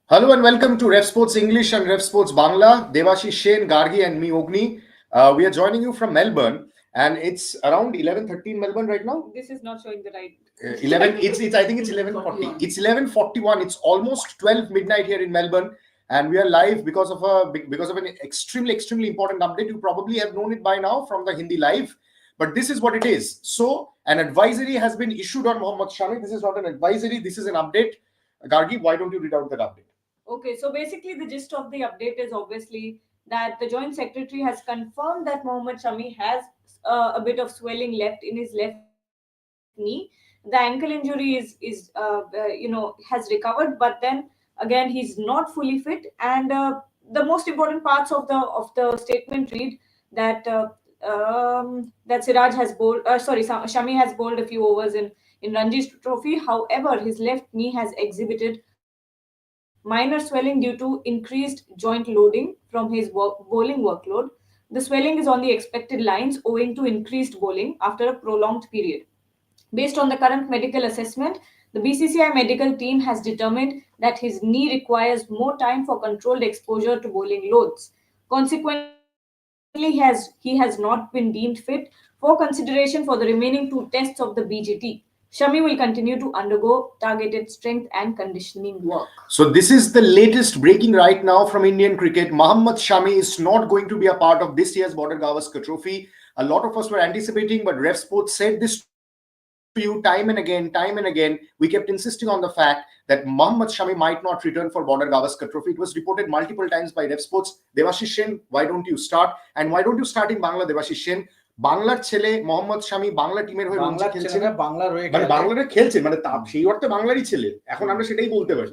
Hello and welcome to Ref Sports English and Ref Sports Bangla. Devashish Shane, Gargi, and me, Ogni. We are joining you from Melbourne, and it's around 11:30 in Melbourne right now. This is not showing the right. 11. It's. I think it's 11:40. It's 11:41. It's almost 12 midnight here in Melbourne, and we are live because of an extremely important update. You probably have known it by now from the Hindi live, but this is what it is. So an advisory has been issued on Mohammad Shami. This is not an advisory. This is an update. Gargi, why don't you read out that update? Okay, so basically the gist of the update is obviously that the Joint Secretary has confirmed that Mohammad Shami has a bit of swelling left in his left knee. The ankle injury has recovered, but then again he's not fully fit. And the most important parts of the statement read that that Siraj has bowled. Shami has bowled a few overs in Ranji Trophy. However, his left knee has exhibited minor swelling due to increased joint loading from his bowling workload. The swelling is on the expected lines owing to increased bowling after a prolonged period. Based on the current medical assessment, the BCCI medical team has determined that his knee requires more time for controlled exposure to bowling loads. Consequently, he has not been deemed fit for consideration for the remaining two tests of the BGT. Shami will continue to undergo targeted strength and conditioning work. So this is the latest breaking right now from Indian cricket. Mohammad Shami is not going to be a part of this year's Border Gavaskar Trophy. A lot of us were anticipating, but Ref Sports said this to you time and again. We kept insisting on the fact that Mohammad Shami might not return for Border Gavaskar Trophy. It was reported multiple times by Ref Sports. Devashish Shen, why don't you start? And why don't you start in Bangla, Devashish Shen? বাংলার ছেলে মোহাম্মদ শামি বাংলা টিমের হয়ে রঞ্জি খেলছেন, মানে বাংলার খেলছেন, মানে সেই অর্থে বাংলারই ছেলে। এখন আমরা সেটাই বলতে পারি।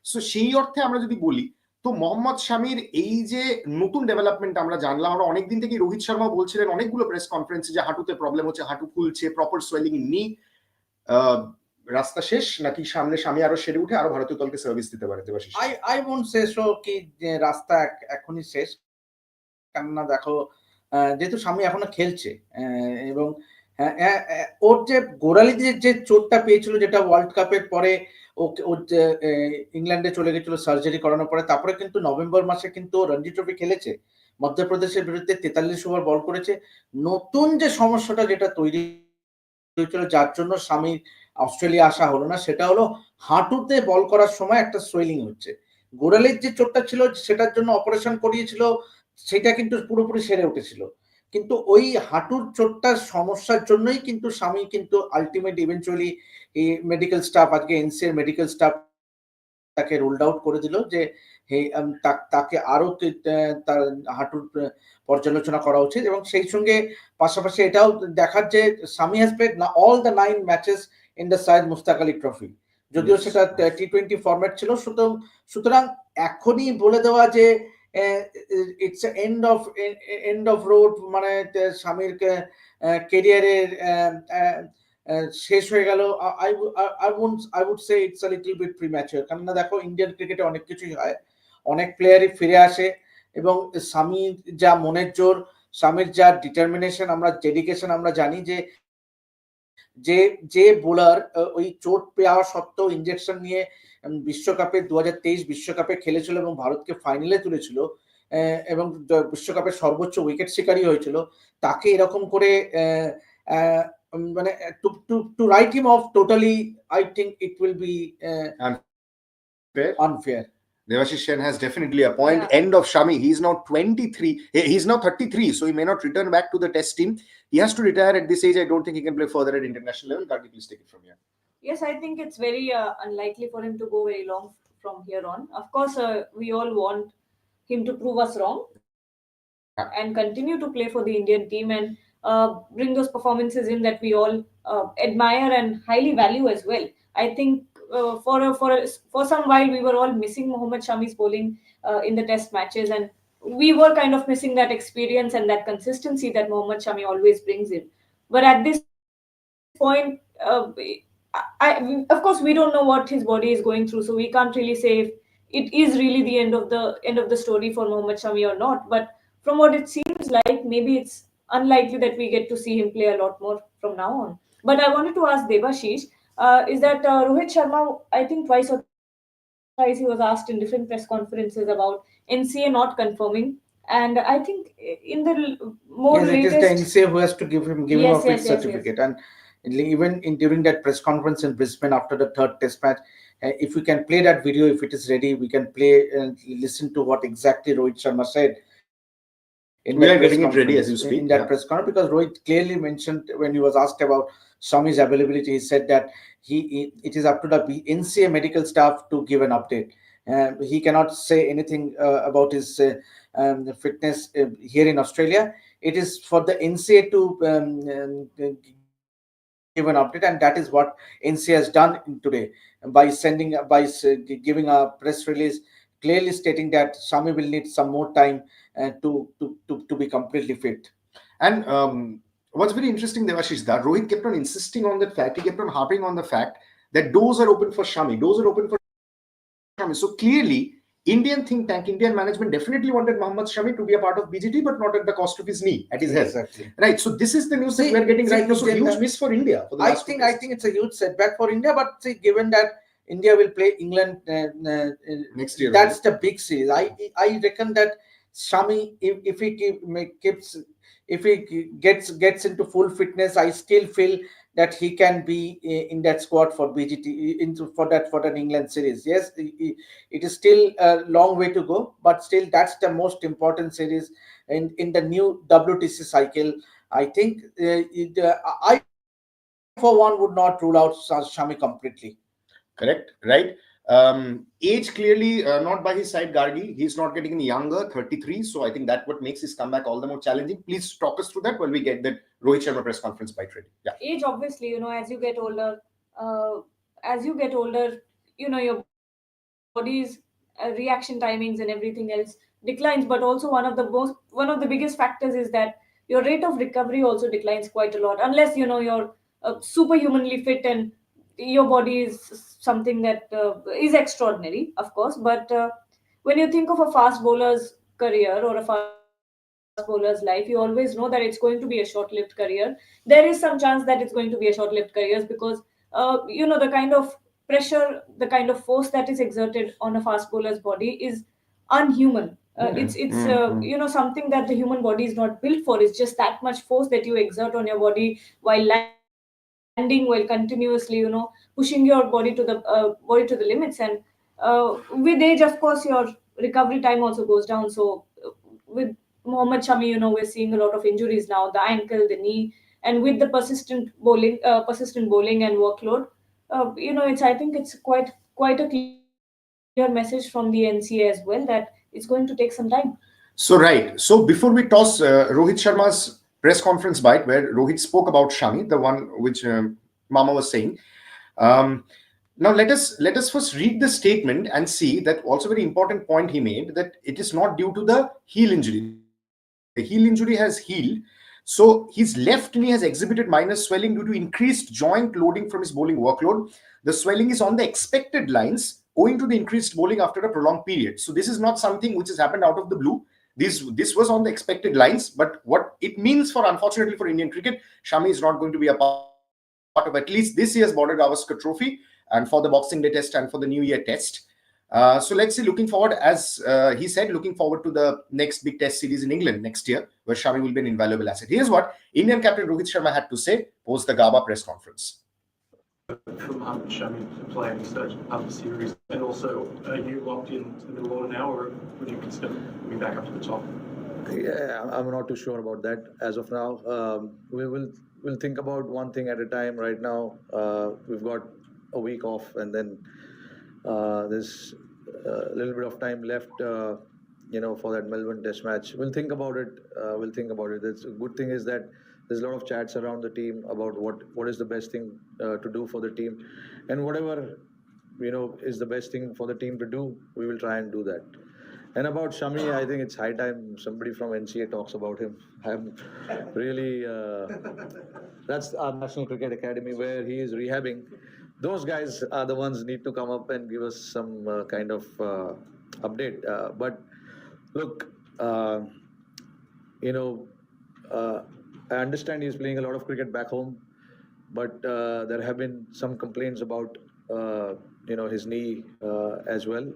সো সেই অর্থে আমরা যদি বলি, তো মোহাম্মদ শামির এই যে নতুন ডেভেলপমেন্ট আমরা জানলাম, আমরা অনেকদিন থেকে রোহিত শর্মা বলছিলেন অনেকগুলো প্রেস কনফারেন্সে যে হাঁটুতে প্রবলেম হচ্ছে, হাঁটু ফুলছে, প্রপার সোয়েলিং নি, রাস্তা শেষ নাকি সামনে শামি আরো সেরে উঠে আরো ভারতীয় দলকে সার্ভিস দিতে পারে? Debashis, I won't say so কি রাস্তা এখনই শেষ, কেননা দেখো যেহেতু শামি এখনো খেলছে এবং ওর যে গোড়ালিতে যে চোটটা পেয়েছিল, যেটা ওয়ার্ল্ড কাপের পরে ওর ইংল্যান্ডে চলে গেছিল সার্জারি করানোর পরে, তারপরে কিন্তু নভেম্বর মাসে কিন্তু রঞ্জি ট্রফি খেলেছে, মধ্যপ্রদেশের বিরুদ্ধে 43 ওভার বল করেছে। নতুন যে সমস্যাটা যেটা তৈরি হয়েছিল, যার জন্য স্বামীর অস্ট্রেলিয়া আসা হলো না, সেটা হলো হাঁটুতে বল করার সময় একটা সোয়েলিং হচ্ছে। গোড়ালির যে চোটটা ছিল সেটার জন্য অপারেশন করিয়েছিল, সেটা কিন্তু পুরোপুরি সেরে উঠেছিল, কিন্তু ওই হাঁটুর চোটটার সমস্যার জন্যই কিন্তু স্বামী কিন্তু আলটিমেট ইভেন্চুয়ালি এই মেডিকেল স্টাফ, আজকে এনসিএর মেডিকেল স্টাফ তাকে রুলড আউট করে দিল যে তাকে আরো তার হাঁটুর পর্যালোচনা করা উচিত। এবং সেই সঙ্গে পাশাপাশি এটাও দেখার যে Swami has played all the 9 matches in the Syed Mushtaq Ali trophy, যদিও সেটা টি20 ফরম্যাট ছিল। সুতরাং এখনই বলে দেওয়া যে ইটস এন্ড অফ রোড, মানে স্বামীর কেরিয়ারের শেষ হয়ে গেল, I would say it's a little bit premature। কারণ না দেখো, ইন্ডিয়ান ক্রিকেটে অনেক কিছুই হয়, অনেক প্লেয়ারই ফিরে আসে, এবং স্বামীর যা মনের জোর, স্বামীর যা ডিটারমিনেশন, আমরা ডেডিকেশন আমরা জানি যে বোলার ওই চোট পাওয়া সত্ত্বেও ইনজেকশন নিয়ে বিশ্বকাপে 2023 বিশ্বকাপে খেলেছিল এবং ভারতকে ফাইনালে তুলেছিল এবং বিশ্বকাপের সর্বোচ্চ উইকেট শিকারী হয়েছিল, তাকে এরকম করে মানে to write him off totally, I think it will be unfair. Devashish Shen has definitely a point. Yeah. End of Shami. He's now 23. He's now 33, so he may not return back to the test team. He has to retire at this age. I don't think he can play further at international level. Gargi, please take it from here. Yes, I think it's very unlikely for him to go very long from here on. Of course, we all want him to prove us wrong and continue to play for the Indian team and bring those performances in that we all admire and highly value as well. I think for some while we were all missing Mohammad Shami's bowling in the test matches, and we were kind of missing that experience and that consistency that Mohammad Shami always brings in. But at this point, of course we don't know what his body is going through, so we can't really say if it is really the end of the story for Mohammad Shami or not. But from what it seems like, maybe it's unlikely that we get to see him play a lot more from now on. But I wanted to ask Devashish, is that Rohit Sharma, I think twice or twice he was asked in different press conferences about NCA not confirming. And I think in the more Yes, it is the latest, NCA who has to give him a yes, fit yes, yes, yes. certificate. And even during that press conference in Brisbane after the third test match, if we can play that video, if it is ready, we can play and listen to what exactly Rohit Sharma said in that press We are conference. getting it ready as you In that speak. press Yeah. conference, because Rohit clearly mentioned when he was asked about Shami's availability, he said that it is up to the NCA medical staff to give an update. He cannot say anything about his fitness here in Australia. It is for the NCA to give an update, and that is what NCA has done today by giving a press release clearly stating that Shami will need some more time to be completely fit. And what's very interesting, Devashish, that Rohit kept on insisting on that fact. He kept on harping on the fact that doors are open for Shami. Doors are open for Shami. So clearly, Indian think tank, Indian management definitely wanted Mohammad Shami to be a part of BGT, but not at the cost of his knee, at his health. Exactly. Right. So this is the news that we are getting right now. So huge miss for India for the last I think it's a huge setback for India. But see, given that India will play England next year, that's the big series. I reckon that Shami, if he keeps, if he gets into full fitness, I still feel that he can be in that squad for BGT into for that England series. Yes, it is still a long way to go, but still that's the most important series in the new WTC cycle. I think I for one would not rule out Shami completely. Correct, right? Age clearly not by his side, Gargi. He's not getting any younger, 33. So I think that what makes his comeback all the more challenging. Please talk us through that when we get that Rohit Sharma press conference by ready. Yeah. Age, obviously, uh, your body's reaction timings and everything else declines. But also one of the biggest factors is that your rate of recovery also declines quite a lot, unless you're superhumanly fit and your body is something that is extraordinary, of course. But when you think of a fast bowler's career or a fast bowler's life, you always know that it's going to be a short-lived career. There is some chance that it's going to be a short-lived career because the kind of pressure, the kind of force that is exerted on a fast bowler's body is unhuman. It's something that the human body is not built for. It's just that much force that you exert on your body while landing, while continuously pushing your body to the limits. And with age, of course, your recovery time also goes down. So with Mohammad Shami, we're seeing a lot of injuries now, the ankle, the knee, and with the persistent bowling and workload, it's I think it's quite a clear message from the NCA as well that it's going to take some time. So right. So before we toss Rohit Sharma's press conference bite, where Rohit spoke about Shami, the one which Mama was saying. Um, now let us first read the statement and see that also very important point he made, that it is not due to the heel injury. The heel injury has healed. So his left knee has exhibited minor swelling due to increased joint loading from his bowling workload. The swelling is on the expected lines owing to the increased bowling after a prolonged period. So this is not something which has happened out of the blue. This was on the expected lines, but what it means for, unfortunately for Indian cricket, Shami is not going to be a part of at least this year's Border Gavaskar Trophy and for the Boxing Day Test and for the New Year Test. So let's see, looking forward, as he said, looking forward to the next big test series in England next year, where Shami will be an invaluable asset. Here's what Indian captain Rohit Sharma had to say post the GABA press conference. For Mohammad Shami to play in such other series? And also, are you locked into the middle order now, or would you consider moving back up to the top? Yeah, I'm not too sure about that as of now. We'll think about one thing at a time. Right now, we've got a week off, and then there's a little bit of time left. For that Melbourne Test match, we'll think about it. The good thing is that there's a lot of chats around the team about what is the best thing to do for the team, and whatever is the best thing for the team to do, we will try and do that. And about Shami, I think it's high time somebody from NCA talks about him. I'm really that's our National Cricket Academy where he is rehabbing. Those guys are the ones need to come up and give us some kind of update. But look, I understand he's playing a lot of cricket back home, but there have been some complaints about his knee as well.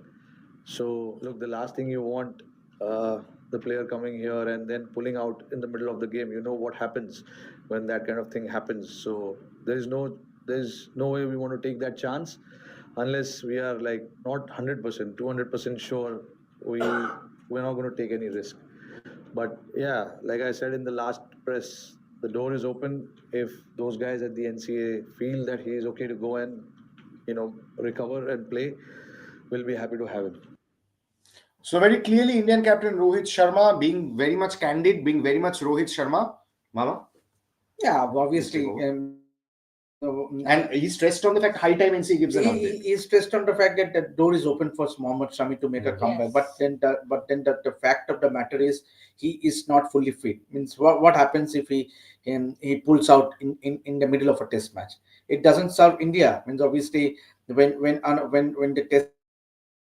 So look, the last thing you want, the player coming here and then pulling out in the middle of the game. You know what happens when that kind of thing happens. So there's no way we want to take that chance unless we are like not 100%, 200% sure we're not going to take any risk. But yeah, like I said in the last press, the door is open. If those guys at the NCA feel that he is okay to go and recover and play, we'll be happy to have him. So very clearly, Indian captain Rohit Sharma being very much candid, being very much Rohit Sharma. Mama? Yeah, obviously. And he's stressed on the fact high time NCA gives an update. He's stressed on the fact that the door is open for Mohammad Shami to make a comeback. Yes. But then the fact of the matter is he is not fully fit. Means what happens if he pulls out in the middle of a test match? It doesn't serve India. Means obviously when the test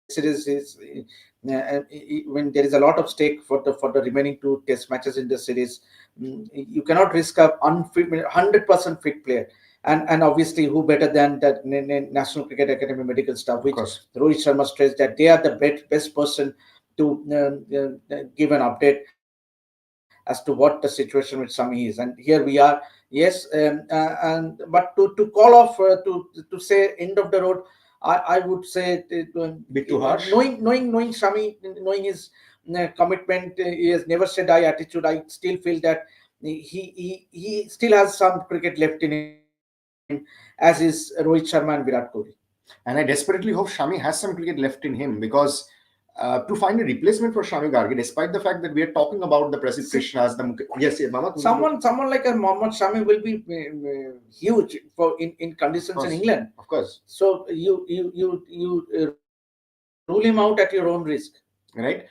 series is when there is a lot of stake for the remaining two test matches in the series, you cannot risk a unfit 100% fit player. And obviously, who better than the National Cricket Academy medical staff, which Rohit Sharma stressed that they are the best person to give an update as to what the situation with Shami is. And here we are, yes, but to call off to say end of the road, I would say Bit too harsh. Knowing Shami, knowing his commitment, he has never said die attitude. I still feel that he still has some cricket left in him, as is Rohit Sharma and Virat Kohli. And I desperately hope Shami has some cricket left in him, because to find a replacement for Shami Gargi, despite the fact that we are talking about the Prasidh Krishnas, yes, Mama. Someone like a Mohammad Shami will be huge in conditions in England. Of course. So you rule him out at your own risk. Right.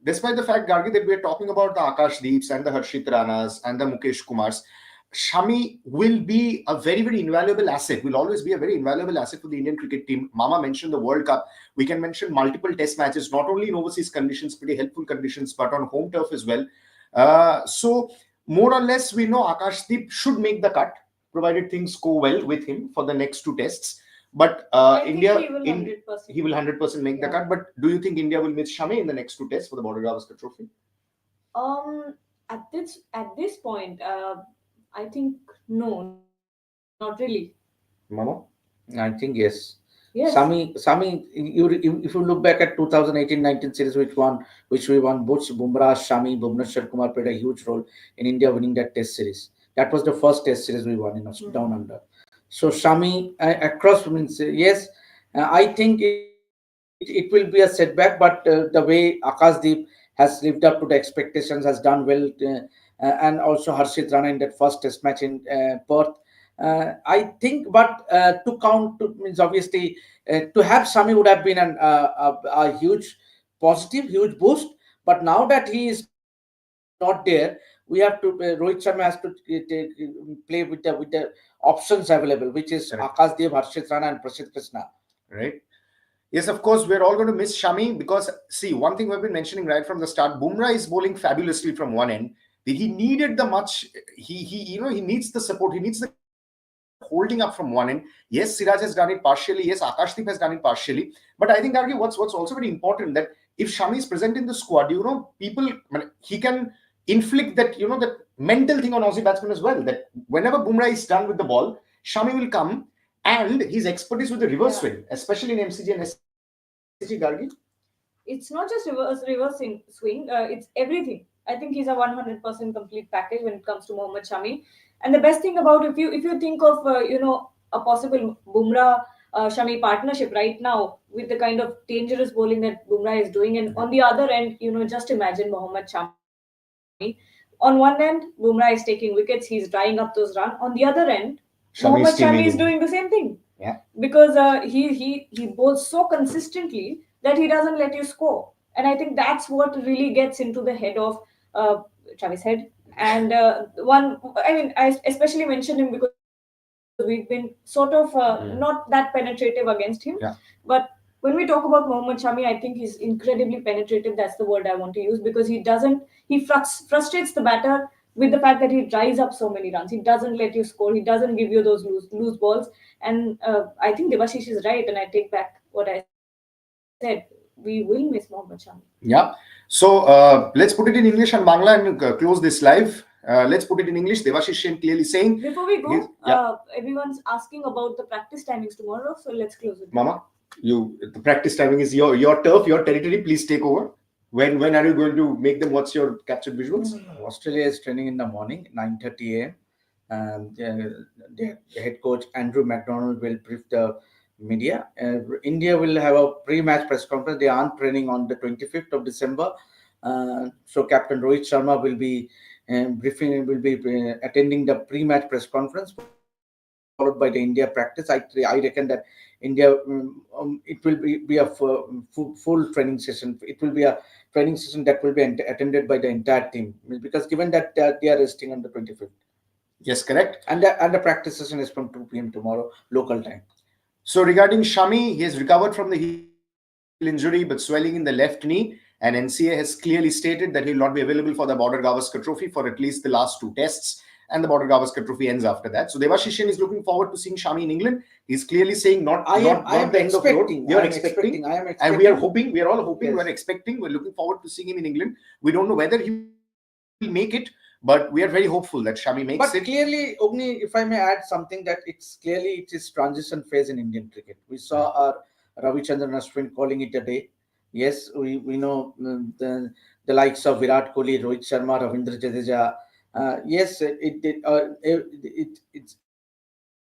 Despite the fact, Gargi, that we are talking about the Akash Deeps and the Harshit Ranas and the Mukesh Kumars, Shami will be a very, very invaluable asset, will always be a very invaluable asset for the Indian cricket team. Mama mentioned the World Cup. We can mention multiple test matches, not only in overseas conditions, pretty helpful conditions, but on home turf as well. So more or less, we know Akashdeep should make the cut, provided things go well with him for the next two tests. But India, he will 100% make the cut. But do you think India will miss Shami in the next two tests for the Border Gavaskar Trophy? At this point, I think no, not really. Mama? I think yes. Yes. Shami, if you look back at 2018-19 series, which we won, both Bumrah, Shami, Bhuvneshwar Kumar played a huge role in India winning that test series. That was the first test series we won in down under. So Shami across means yes, I think it will be a setback, but the way Akashdeep has lived up to the expectations, has done well, and also Harshit Rana in that first test match in Perth. I think, but to count means obviously to have Shami would have been a huge positive, huge boost. But now that he is not there, we have to Rohit Sharma has to play with the options available, which is Akashdeep, Harshit Rana, and Prasidh Krishna. Right. Yes, of course, we're all going to miss Shami, because see, one thing we've been mentioning right from the start, Bumrah is bowling fabulously from one end. He needed the much. He needs the support. He needs the holding up from one end. Yes, Siraj has done it partially. Yes, Akashdeep has done it partially. But I think, Gargi, what's also very important, that if Shami is present in the squad, he can inflict that that mental thing on Aussie batsmen as well. That whenever Bumrah is done with the ball, Shami will come, and his expertise with the reverse swing, especially in MCG and SCG, Gargi. It's not just reverse swing. It's everything. I think he's a 100% complete package when it comes to Mohammad Shami. And the best thing about, if you think of a possible Bumrah Shami partnership right now, with the kind of dangerous bowling that Bumrah is doing, and on the other end, just imagine Mohammad Shami. On one end, Bumrah is taking wickets, he's drying up those runs. On the other end, Mohammad Shami is doing the same thing. Yeah. Because he bowls so consistently that he doesn't let you score. And I think that's what really gets into the head of Travis Head. And I especially mentioned him because we've been sort of not that penetrative against him. Yeah. But when we talk about Mohammad Shami, I think he's incredibly penetrative. That's the word I want to use, because he frustrates the batter with the fact that he dries up so many runs. He doesn't let you score. He doesn't give you those loose balls. And I think Devashish is right, and I take back what I said. We will miss Mohammad Shami. Yeah. So let's put it in English and Bangla and close this live. Let's put it in English. Devashish Sen clearly saying. Before we go, yeah. Everyone's asking about the practice timings tomorrow, so let's close it. Mama, the practice timing is your turf, your territory. Please take over. When are you going to make them watch your captured visuals? Australia is training in the morning, 9:30 a.m. The head coach Andrew McDonald will brief the media. India will have a pre-match press conference. They aren't training on the 25th of December. So Captain Rohit Sharma will be attending the pre-match press conference, followed by the India practice. I reckon that India it will be a full training session. It will be a training session that will be attended by the entire team, because given that they are resting on the 25th. Yes, correct. And the practice session is from 2 p.m. tomorrow local time. So regarding Shami, he has recovered from the heel injury but swelling in the left knee, and NCA has clearly stated that he will not be available for the Border Gavaskar Trophy for at least the last 2 tests, and the Border Gavaskar Trophy ends after that. So Devashish Sen is looking forward to seeing Shami in England. He's clearly saying not the end of the road. We are expecting, and we are hoping, we are all hoping, yes. We are expecting, we're looking forward to seeing him in England. We don't know whether he will make it, but we are very hopeful that Shami makes it. But clearly, Ogni, if I may add something, that it is transition phase in Indian cricket. We saw our Ravichandran Ashwin calling it a day. Yes, we know the likes of Virat Kohli, Rohit Sharma, Ravindra Jadeja. Yes,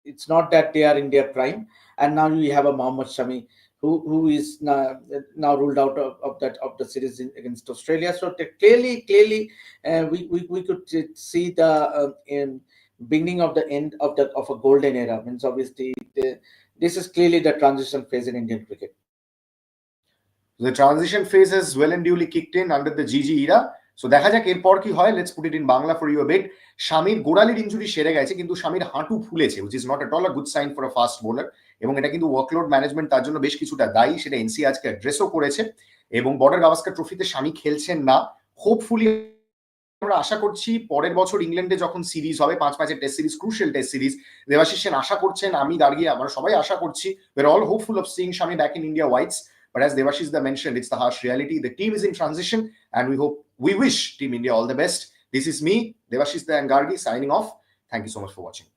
it's not that they are in their prime, and now you have a Mohammad Shami who is now ruled out of the series against Australia. So clearly, we could see the beginning of the end of a golden era. Means obviously this is clearly the transition phase in Indian cricket. The transition phase has well and duly kicked in under the GG era. So দেখা যাক এরপর কি হয়. Let's put it in Bangla for you a bit. শামির গোড়ালির injury সেরে গেছে, কিন্তু শামির হাঁটু ফুলেছে, which is not at all a good sign for a fast bowler. এবং এটা কিন্তু ওয়ার্কলোড ম্যানেজমেন্ট তার জন্য বেশ কিছুটা দায়ী, সেটা এনসি আজকে অ্যাড্রেসও করেছে। এবং বর্ডার গাভাস্কার ট্রফিতে শামি খেলছেন না। হোপফুলি আমরা আশা করছি পরের বছর ইংল্যান্ডে যখন সিরিজ হবে, 5 ম্যাচের test series, crucial test series, Debashish Sen আশা করছেন, আমি দাঁড়িয়ে আমরা সবাই আশা করছি, we're all hopeful of seeing Shami back in India whites. But as Devashish mentioned, it's the harsh reality. The team is in transition, and we wish Team India all the best. This is me, Devashish and Gargi, signing off. Thank you so much for watching.